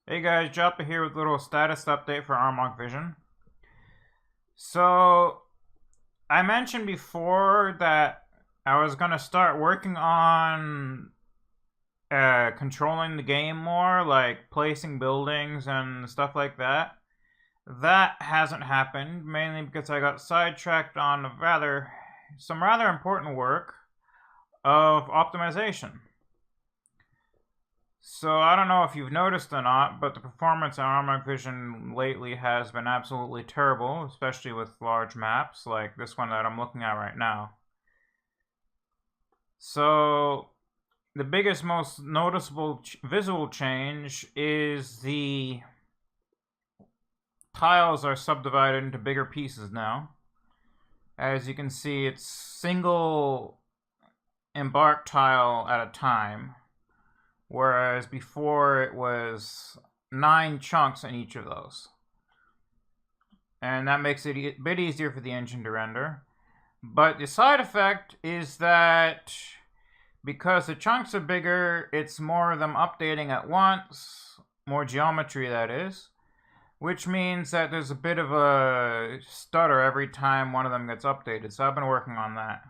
Hey guys, Joppa here with a little status update for Armok Vision. So, I mentioned before that I was going to start working on controlling the game more, like placing buildings and stuff like that. That hasn't happened, mainly because I got sidetracked on some rather important work of optimization. So I don't know if you've noticed or not, but the performance on Armok Vision lately has been absolutely terrible, especially with large maps like this one that I'm looking at right now. So the biggest, most noticeable visual change is the tiles are subdivided into bigger pieces now. As you can see, it's single embark tile at a time, whereas before it was 9 chunks in each of those. And that makes it a bit easier for the engine to render. But the side effect is that because the chunks are bigger, it's more of them updating at once, more geometry that is, which means that there's a bit of a stutter every time one of them gets updated. So I've been working on that.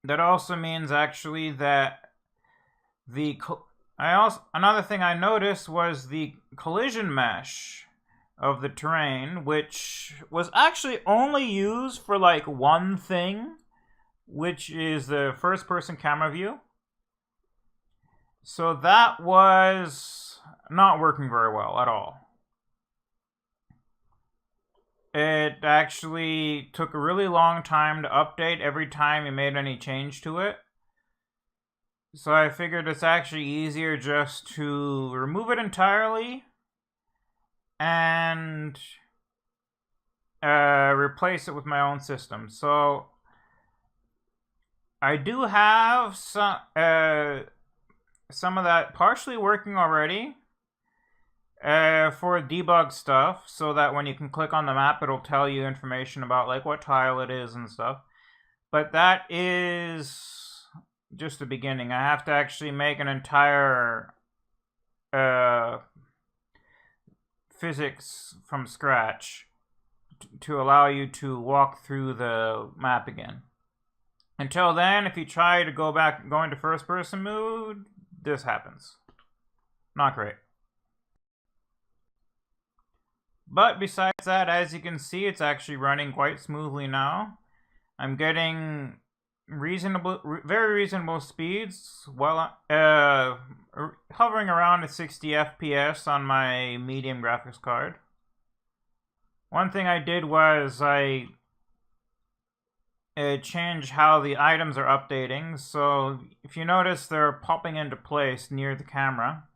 That also means actually that another thing I noticed was the collision mesh of the terrain, which was actually only used for like one thing, which is the first person camera view. So that was not working very well at all. It actually took a really long time to update every time you made any change to it. So I figured it's actually easier just to remove it entirely and replace it with my own system. So I do have some of that partially working already for debug stuff, so that when you can click on the map, it'll tell you information about like what tile it is and stuff. But that is just the beginning. I have to actually make an entire physics from scratch to allow you to walk through the map again. Until then, if you try to go into first person mode, this happens. Not great. But besides that, as you can see, it's actually running quite smoothly now. I'm getting very reasonable speeds while hovering around at 60 FPS on my medium graphics card. One thing I did was I changed how the items are updating. So if you notice, they're popping into place near the camera.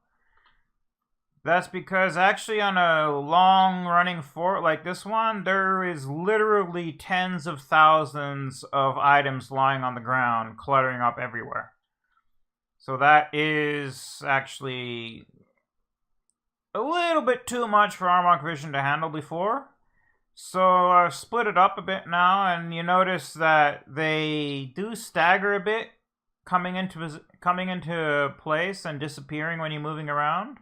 That's because actually on a long running fort like this one, there is literally tens of thousands of items lying on the ground, cluttering up everywhere. So that is actually a little bit too much for Armok Vision to handle before. So I've split it up a bit now, and you notice that they do stagger a bit, coming into place and disappearing when you're moving around.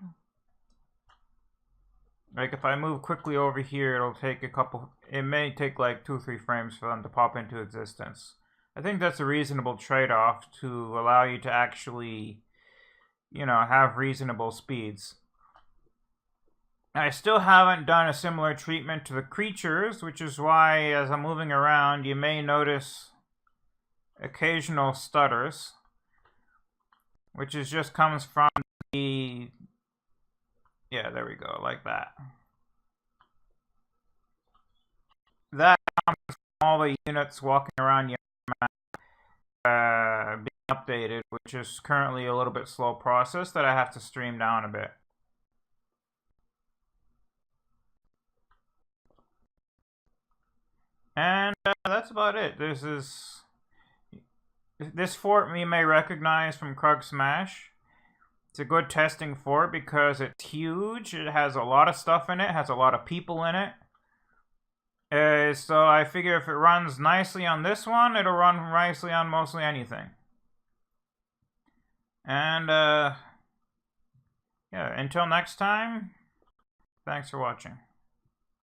Like if I move quickly over here, it may take like 2 or 3 frames for them to pop into existence. I think that's a reasonable trade-off to allow you to actually, have reasonable speeds. I still haven't done a similar treatment to the creatures, which is why as I'm moving around, you may notice occasional stutters, which just comes from the... Yeah, there we go, like that. That comes from all the units walking around your map being updated, which is currently a little bit slow process that I have to stream down a bit. And that's about it. This fort you may recognize from Krug Smash. It's a good testing fort because it's huge. It has a lot of stuff in it. Has a lot of people in it. So I figure if it runs nicely on this one, it'll run nicely on mostly anything. And yeah, until next time, thanks for watching.